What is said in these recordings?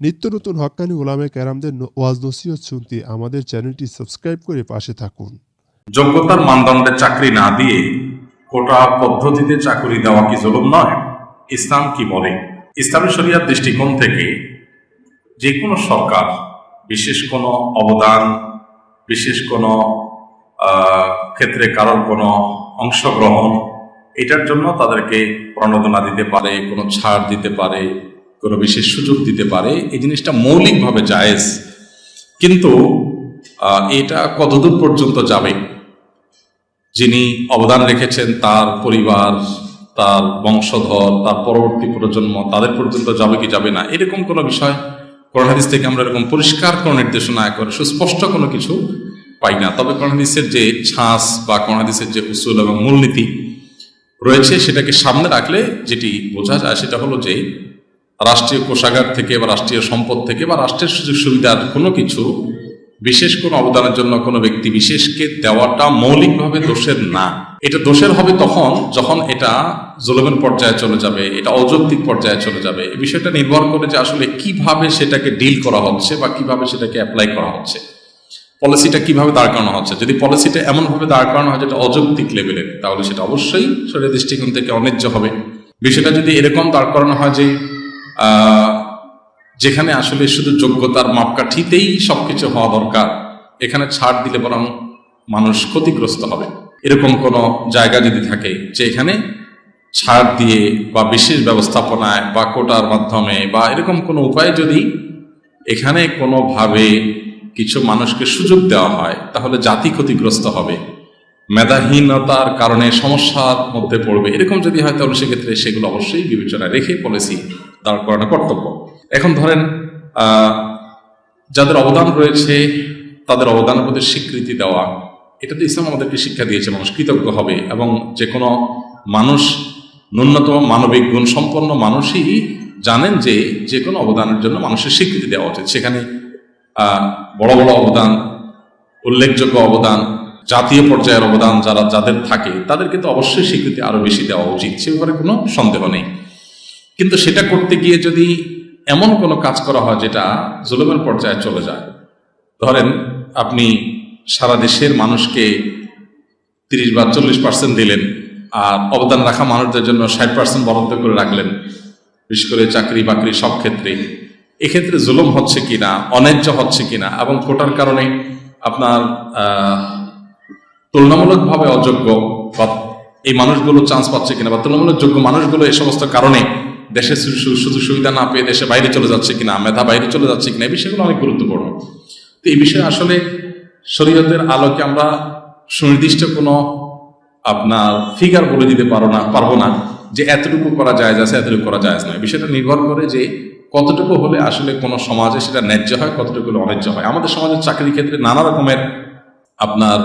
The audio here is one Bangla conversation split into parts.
নিত্য নতুন হক্কানি ওলামায়ে কেরামদের ওয়াজ নসিহত শুনতে আমাদের চ্যানেলটি সাবস্ক্রাইব করে পাশে থাকুন। যোগ্যতার মানদণ্ডে চাকরি না দিয়ে কোটা পদ্ধতিতে চাকরি দেওয়া কি জুলুম নয়? ইসলাম কি বলে? ইসলামী শরিয়ার দৃষ্টিকোণ থেকে যে কোনো সরকার বিশেষ কোনো অবদান, বিশেষ কোনো ক্ষেত্রে কারোর কোনো অংশগ্রহণ, এটার জন্য তাদেরকে প্রণোদনা দিতে পারে, কোনো ছাড় দিতে পারে, কোনো বিশেষ সুযোগ দিতে পারে। এই জিনিসটা মৌলিকভাবে জায়েজ, কিন্তু এটা কতদূর পর্যন্ত যাবে? যিনি অবদান রেখেছেন তার পরিবার, তার বংশধর, তার পরবর্তী প্রজন্ম, তাদের পর্যন্ত যাবে কি যাবে না, এরকম কোনো বিষয় কোরআন হাদিস থেকে আমরা এরকম পরিষ্কার কোনো নির্দেশনা করে সুস্পষ্ট কোনো কিছু পাই না। তবে কোরআন হাদিসের যে ছাঁচ বা কোরআন হাদিসের যে উসুল এবং মূলনীতি রয়েছে সেটাকে সামনে রাখলে যেটি বোঝা যায় সেটা হলো যে রাষ্ট্রীয় কোষাগার থেকে বা রাষ্ট্রীয় সম্পদ থেকে বা রাষ্ট্রের সুযোগ সুবিধার কোনো কিছু বিশেষ কোনো অবদানের জন্য কোনো ব্যক্তি বিশেষকে দেওয়াটা মৌলিকভাবে দোষের না। এটা দোষের হবে তখন যখন এটা জুলুমের পর্যায়ে চলে যাবে, এটা অযৌক্তিক পর্যায়ে চলে যাবে। এই বিষয়টা নির্ভর করে যে আসলে কিভাবে সেটাকে ডিল করা হচ্ছে বা কিভাবে সেটাকে অ্যাপ্লাই করা হচ্ছে, পলিসিটা কিভাবে দাঁড় করানো হচ্ছে। যদি পলিসিটা এমনভাবে দাঁড় করানো হয় যেটা অযৌক্তিক লেভেলের, তাহলে সেটা অবশ্যই শরীয়তের দৃষ্টিকোণ থেকে অন্যায্য হবে। বিষয়টা যদি এরকম দাঁড় করানো হয় যে যেখানে আসলে শুধু যোগ্যতার মাপকাঠিতেই সবকিছু হওয়া দরকার, এখানে ছাড় দিলে বরং মানুষ ক্ষতিগ্রস্ত হবে, এরকম কোনো জায়গা যদি থাকে যে এখানে ছাড় দিয়ে বা বিশেষ ব্যবস্থাপনায় বা কোটার মাধ্যমে বা এরকম কোনো উপায়ে যদি এখানে কোনোভাবে কিছু মানুষকে সুযোগ দেওয়া হয়, তাহলে জাতি ক্ষতিগ্রস্ত হবে, মেধাহীনতার কারণে সমস্যার মধ্যে পড়বে। এরকম যদি হয় তাহলে সেক্ষেত্রে সেগুলো অবশ্যই বিবেচনায় রেখে পলিসি দাঁড় করানো কর্তব্য। এখন ধরেন যাদের অবদান রয়েছে তাদের অবদানের প্রতি স্বীকৃতি দেওয়া, এটা তো ইসলাম আমাদেরকে শিক্ষা দিয়েছে। মানুষ কৃতজ্ঞ হবে এবং যে কোনো মানুষ, ন্যূনতম মানবিক গুণ সম্পন্ন মানুষই জানেন যে যে কোনো অবদানের জন্য মানুষের স্বীকৃতি দেওয়া উচিত। সেখানে বড় বড় অবদান, উল্লেখযোগ্য অবদান, জাতীয় পর্যায়ের অবদান যাদের থাকে তাদেরকে তো অবশ্যই স্বীকৃতি আরো বেশি দেওয়া উচিত, সে ব্যাপারে কোনো সন্দেহ নেই। কিন্তু সেটা করতে গিয়ে যদি এমন কোনো কাজ করা হয় যেটা জুলুমের পর্যায়ে চলে যায়, ধরেন আপনি সারা দেশের মানুষকে 30 বা 40% দিলেন আর অবদান রাখা মানুষদের জন্য 60% বরাদ্দ করে রাখলেন, বিশেষ করে চাকরি বাকরি সব ক্ষেত্রে, এক্ষেত্রে জুলুম হচ্ছে কিনা, অন্যায্য হচ্ছে কিনা, এবং কোটার কারণে আপনার তুলনামূলকভাবে অযোগ্য বা এই মানুষগুলো চান্স পাচ্ছে কিনা, বা তুলনামূলক যোগ্য মানুষগুলো এই সমস্ত কারণে দেশের সুযোগ সুবিধা না পেয়ে দেশে বাইরে চলে যাচ্ছে কিনা, মেধা বাইরে চলে যাচ্ছে কিনা, এই বিষয়গুলো অনেক গুরুত্বপূর্ণ। তো এই বিষয়ে আসলে শরীয়তের আলোকে আমরা সুনির্দিষ্ট কোনো আপনার ফিগার বলে দিতে পারবো না যে এতটুকু করা যায় আছে, এতটুকু করা যায় না। বিষয়টা নির্ভর করে যে কতটুকু হলে আসলে কোনো সমাজে সেটা ন্যায্য হয়, কতটুকু হলে অন্যায্য হয়। আমাদের সমাজের চাকরির ক্ষেত্রে নানা রকমের আপনার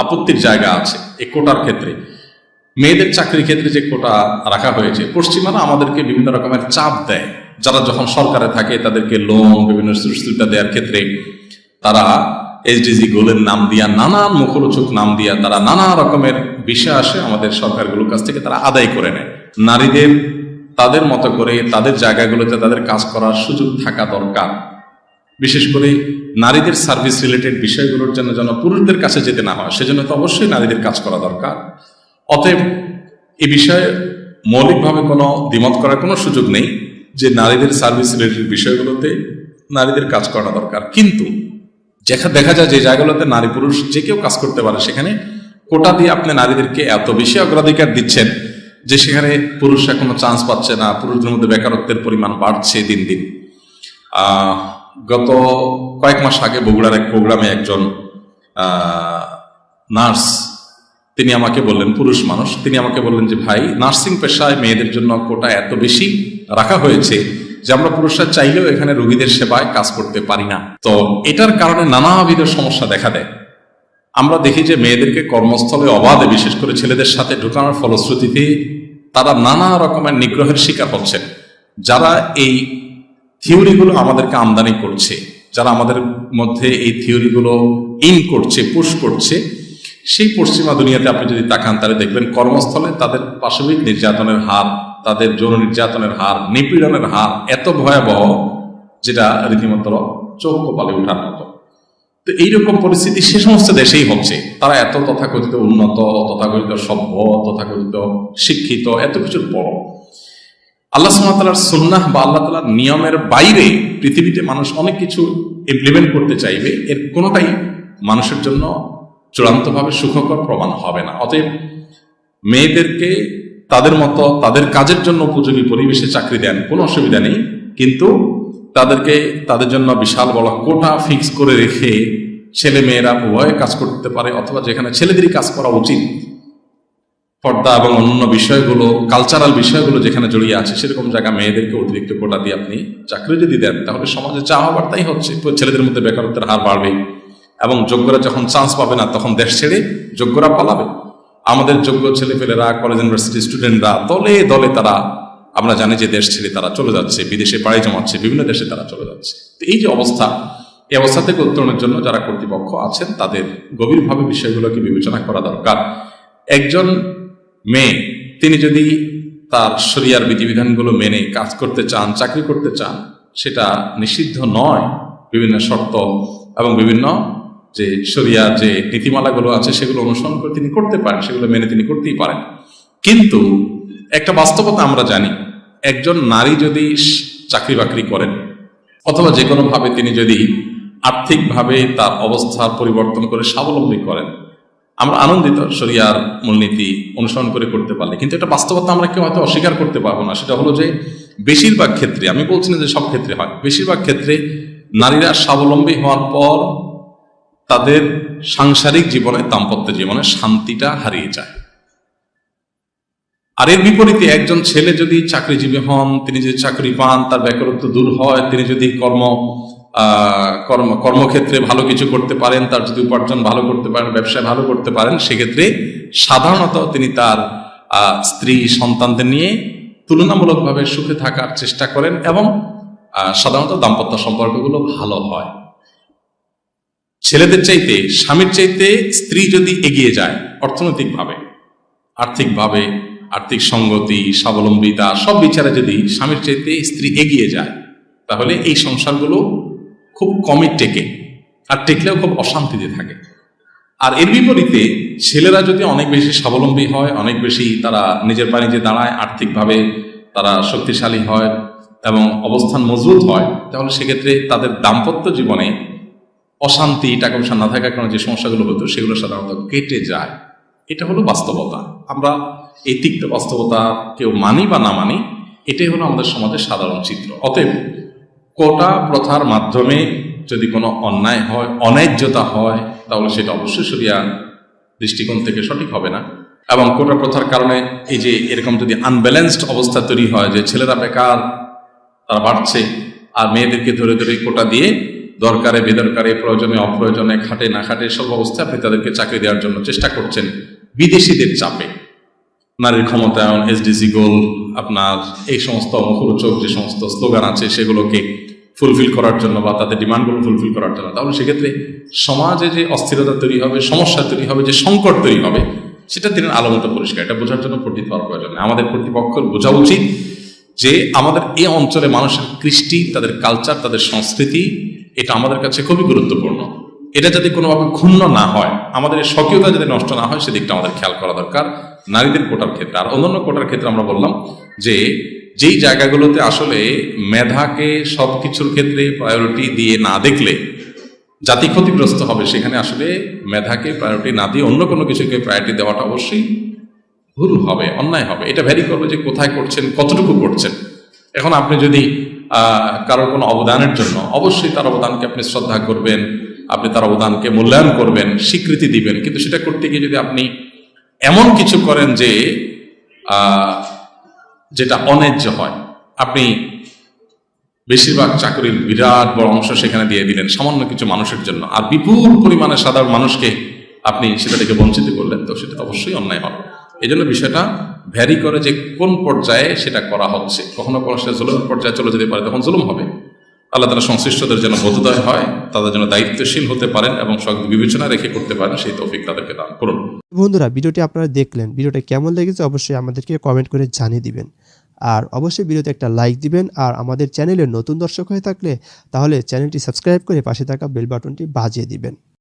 আপত্তির জায়গা আছে। এই কোটার ক্ষেত্রে, মেয়েদের চাকরির ক্ষেত্রে যে কোটা রাখা হয়েছে, পশ্চিমারা আমাদেরকে বিভিন্ন রকমের চাপ দেয়। যারা যখন সরকারে থাকে তাদেরকে লোন, বিভিন্ন সুযোগ সুবিধা দেওয়ার ক্ষেত্রে তারা এসডিজি গোলের নাম দিয়া, নানান মুখরোচক নাম দিয়া তারা নানা রকমের বিষয় আসে আমাদের সরকারগুলোর কাছ থেকে তারা আদায় করে নেয়। নারীদের তাদের মতো করে তাদের জায়গাগুলোতে তাদের কাজ করার সুযোগ থাকা দরকার। বিশেষ করে নারীদের সার্ভিস রিলেটেড বিষয়গুলোর জন্য যেন পুরুষদের কাছে যেতে না হয়, সেজন্য তো অবশ্যই নারীদের কাজ করা দরকার। অতএব এই বিষয়ে মৌলিকভাবে কোনো দ্বিমত করার কোনো সুযোগ নেই যে নারীদের সার্ভিস রিলেটেড বিষয়গুলোতে নারীদের কাজ করা দরকার। কিন্তু দেখা যায় যে জায়গাগুলোতে নারী পুরুষ যে কেউ কাজ করতে পারে, সেখানে কোটা দিয়ে আপনি নারীদেরকে এত বেশি অগ্রাধিকার দিচ্ছেন যে সেখানে পুরুষরা কোনো চান্স পাচ্ছে না, পুরুষদের মধ্যে বেকারত্বের পরিমাণ বাড়ছে দিন দিন। গত কয়েক মাস আগে বগুড়ার এক প্রোগ্রামে একজন নার্স, তিনি আমাকে বললেন, পুরুষ মানুষ, তিনি আমাকে বললেন যে ভাই, নার্সিং পেশায় মেয়েদের জন্য কোটা এত বেশি রাখা হয়েছে যে আমরা পুরুষরা চাইলেও এখানে রোগীদের সেবায় কাজ করতে পারি না। তো এটার কারণে নানাবিধ সমস্যা দেখা দেয়। আমরা দেখি যে মেয়েদেরকে কর্মস্থলে অবাধে, বিশেষ করে ছেলেদের সাথে ঢুকানোর ফলশ্রুতিতে তারা নানা রকমের নিগ্রহের শিকার হচ্ছেন। যারা এই থিওরিগুলো আমাদেরকে আমদানি করছে, যারা আমাদের মধ্যে এই থিওরিগুলো ইন করছে, পুশ করছে, সেই পশ্চিমা দুনিয়াতে আপনি যদি তাকান তাহলে দেখবেন কর্মস্থলে তাদের পাশবিক নির্যাতনের হার, তাদের যৌন নির্যাতনের হার, নিপীড়নের হার এত ভয়াবহ যেটা রীতিমতো চোখ কপালে ওঠার মতো। তো এইরকম পরিস্থিতি সে সমস্ত দেশেই হচ্ছে। তারা এত তথাকথিত উন্নত, তথাকথিত সভ্য, তথাকথিত শিক্ষিত, এত কিছুর পর আল্লাহ সুবহানাহু ওয়া তাআলার সুন্নাহ বা আল্লাহ তাআলার নিয়মের বাইরে পৃথিবীতে মানুষ অনেক কিছু ইমপ্লিমেন্ট করতে চাইবে, এর কোনোটাই মানুষের জন্য চূড়ান্তভাবে সুখকর প্রমাণ হবে না। অতএব মেয়েদেরকে তাদের মতো তাদের কাজের জন্য উপযোগী পরিবেশে চাকরি দেন, কোনো অসুবিধা নেই, কিন্তু তাদেরকে তাদের জন্য বিশাল বড় কোটা ফিক্স করে রেখে ছেলে মেয়েরা উভয়ে কাজ করতে পারে, অথবা যেখানে ছেলেদেরই কাজ করা উচিত, পর্দা এবং অন্যান্য বিষয়গুলো, কালচারাল বিষয়গুলো যেখানে জড়িয়ে আছে, সেরকম জায়গা মেয়েদেরকে অতিরিক্ত কোটা দিয়ে আপনি চাকরি যদি দেন, তাহলে সমাজে যা হবার তাই হচ্ছে। ছেলেদের মধ্যে বেকারত্বের হার বাড়বে এবং যোগ্যরা যখন চান্স পাবে না, তখন দেশ ছেড়ে যোগ্যরা পালাবে। আমাদের যোগ্য ছেলেপেলেরা, কলেজ ইউনিভার্সিটি স্টুডেন্টরা দলে দলে তারা, আমরা জানি যে দেশ ছেড়ে তারা চলে যাচ্ছে, বিদেশে পাড়ি জমাচ্ছে, বিভিন্ন দেশে তারা চলে যাচ্ছে। তো এই যে অবস্থা, এই অবস্থা থেকে উত্তরণের জন্য যারা কর্তৃপক্ষ আছেন তাদের গভীরভাবে বিষয়গুলোকে বিবেচনা করা দরকার। একজন মেয়ে তিনি যদি তার শরিয়ার বিধিবিধানগুলো মেনে কাজ করতে চান, চাকরি করতে চান, সেটা নিষিদ্ধ নয়। বিভিন্ন শর্ত এবং বিভিন্ন যে শরিয়ার যে নীতিমালাগুলো আছে সেগুলো অনুসরণ করে তিনি করতে পারেন, সেগুলো মেনে তিনি করতেই পারেন। কিন্তু একটা বাস্তবতা আমরা জানি, একজন নারী যদি চাকরি বাকরি করেন অথবা যে কোনোভাবে তিনি যদি আর্থিকভাবে তার অবস্থার পরিবর্তন করে স্বাবলম্বী করেন, আমরা আনন্দিত শরিয়ার মূলনীতি অনুসরণ করে করতে পারলে। কিন্তু এটা বাস্তবতা আমরা কেউ হয়তো অস্বীকার করতে পারবো না। সেটা হলো যে বেশিরভাগ ক্ষেত্রে, আমি বলছি না যে সব ক্ষেত্রে হয়, বেশিরভাগ ক্ষেত্রে নারীরা স্বাবলম্বী হওয়ার পর তাদের সাংসারিক জীবনে, দাম্পত্য জীবনে শান্তিটা হারিয়ে যায়। আর এর বিপরীতে একজন ছেলে যদি চাকরিজীবী হন, তিনি যদি চাকরি পান, তার বেকারত্ব দূর হয়, তিনি যদি কর্মক্ষেত্রে ভালো কিছু করতে পারেন, তার যদি উপার্জন ভালো করতে পারেন, ব্যবসায় ভালো করতে পারেন, সেক্ষেত্রে সাধারণত তিনি তার স্ত্রী সন্তানদের নিয়ে তুলনামূলকভাবে সুখে থাকার চেষ্টা করেন এবং সাধারণত দাম্পত্য সম্পর্কগুলো ভালো হয়। ছেলেদের চাইতে, স্বামীর চাইতে স্ত্রী যদি এগিয়ে যায় অর্থনৈতিকভাবে, আর্থিকভাবে, আর্থিক সঙ্গতি, স্বাবলম্বিতা সব বিচারে যদি স্বামীর চাইতে স্ত্রী এগিয়ে যায়, তাহলে এই সংসারগুলো খুব কমই টেকে, আর টেকলেও খুব অশান্তিতে থাকে। আর এর বিপরীতে ছেলেরা যদি অনেক বেশি স্বাবলম্বী হয়, অনেক বেশি তারা নিজের পায়ে নিজে দাঁড়ায়, আর্থিকভাবে তারা শক্তিশালী হয় এবং অবস্থান মজবুত হয়, তাহলে সেক্ষেত্রে তাদের দাম্পত্য জীবনে অশান্তি, টাকা পয়সা না থাকার কারণে যে সমস্যাগুলো হতো সেগুলো সাধারণত কেটে যায়। এটা হলো বাস্তবতা। আমরা এই তিক্ত বাস্তবতা কেউ মানি বা না মানি, এটাই হলো আমাদের সমাজের সাধারণ চিত্র। অতএব কোটা প্রথার মাধ্যমে যদি কোনো অন্যায় হয়, অন্যায্যতা হয়, তাহলে সেটা অবশ্যই শরিয়া দৃষ্টিকোণ থেকে সঠিক হবে না। এবং কোটা প্রথার কারণে এই যে এরকম যদি আনব্যালেন্সড অবস্থা তৈরি হয়, যে ছেলেরা বেকার, তারা বাড়ছে, আর মেয়েদেরকে ধরে ধরে কোটা দিয়ে দরকারে বেদরকারে, প্রয়োজনে অপ্রয়োজনে, খাটে না খাটে সব অবস্থায় আপনি তাদেরকে চাকরি দেওয়ার জন্য চেষ্টা করছেন বিদেশিদের চাপে। নারীর ক্ষমতায়ন, এসডিজি গোল, আপনার এই সমস্ত মুখরোচক যে সমস্ত স্লোগান আছে সেগুলোকে ফুলফিল করার জন্য বা তাদের ডিমান্ডগুলো ফুলফিল করার জন্য, তাহলে সেক্ষেত্রে সমাজে যে অস্থিরতা তৈরি হবে, সমস্যা তৈরি হবে, যে সংকট তৈরি হবে, সেটা দিনের আলোমতো পরিষ্কার। এটা বোঝার জন্য পণ্ডিত হওয়ার প্রয়োজন নেই। আমাদের কর্তৃপক্ষের বোঝা উচিত যে আমাদের এই অঞ্চলে মানুষের কৃষ্টি, তাদের কালচার, তাদের সংস্কৃতি, এটা আমাদের কাছে খুবই গুরুত্বপূর্ণ। এটা যাতে কোনোভাবে ক্ষুণ্ণ না হয়, আমাদের স্বকীয়তা যাতে নষ্ট না হয়, সেদিকটা আমাদের খেয়াল করা দরকার নারীদের কোটার ক্ষেত্রে। আর অন্যান্য কোটার ক্ষেত্রে আমরা বললাম যে যেই জায়গাগুলোতে আসলে মেধাকে সবকিছুর ক্ষেত্রে প্রায়োরিটি দিয়ে না দেখলে জাতি ক্ষতিগ্রস্ত হবে, সেখানে আসলে মেধাকে প্রায়োরিটি না দিয়ে অন্য কোনো কিছুকে প্রায়োরিটি দেওয়াটা অবশ্যই ভুল হবে, অন্যায় হবে। এটা ভ্যারি করবে যে কোথায় করছেন, কতটুকু করছেন। এখন আপনি যদি কারোর কোনো অবদানের জন্য, অবশ্যই তার অবদানকে আপনি শ্রদ্ধা করবেন, আপনি তার অবদানকে মূল্যায়ন করবেন, স্বীকৃতি দিবেন, কিন্তু সেটা করতে গিয়ে যদি আপনি এমন কিছু করেন যে যেটা অন্যায্য হয়, আপনি বেশিরভাগ চাকরির বিরাট বড় অংশ সেখানে দিয়ে দিলেন সামান্য কিছু মানুষের জন্য, আর বিপুল পরিমাণে সাধারণ মানুষকে আপনি সেটা থেকে বঞ্চিত করলেন, তো সেটা অবশ্যই অন্যায় হবে। এই জন্য বিষয়টা ভ্যারি করে যে কোন পর্যায়ে সেটা করা হচ্ছে। কখনো কোনো সেটা জুলুমের পর্যায়ে চলে যেতে পারে, তখন জুলুম হবে। আল্লাহ তাআলা সংশ্লিষ্টদের যেন বোধোদয় হয়, তাদের যেন দায়িত্বশীল হতে পারেন এবং সব বিবেচনা রেখে করতে পারেন, সেই তৌফিক তাদেরকে দান করুন। বন্ধুরা, ভিডিওটি আপনারা দেখলেন, ভিডিওটা কেমন লেগেছে অবশ্যই আমাদেরকে কমেন্ট করে জানিয়ে দিবেন। আর অবশ্যই ভিডিওতে একটা লাইক দিবেন। আর আমাদের চ্যানেলের নতুন দর্শক হয়ে থাকলে তাহলে চ্যানেলটি সাবস্ক্রাইব করে পাশে থাকা বেল বাটনটি বাজিয়ে দিবেন।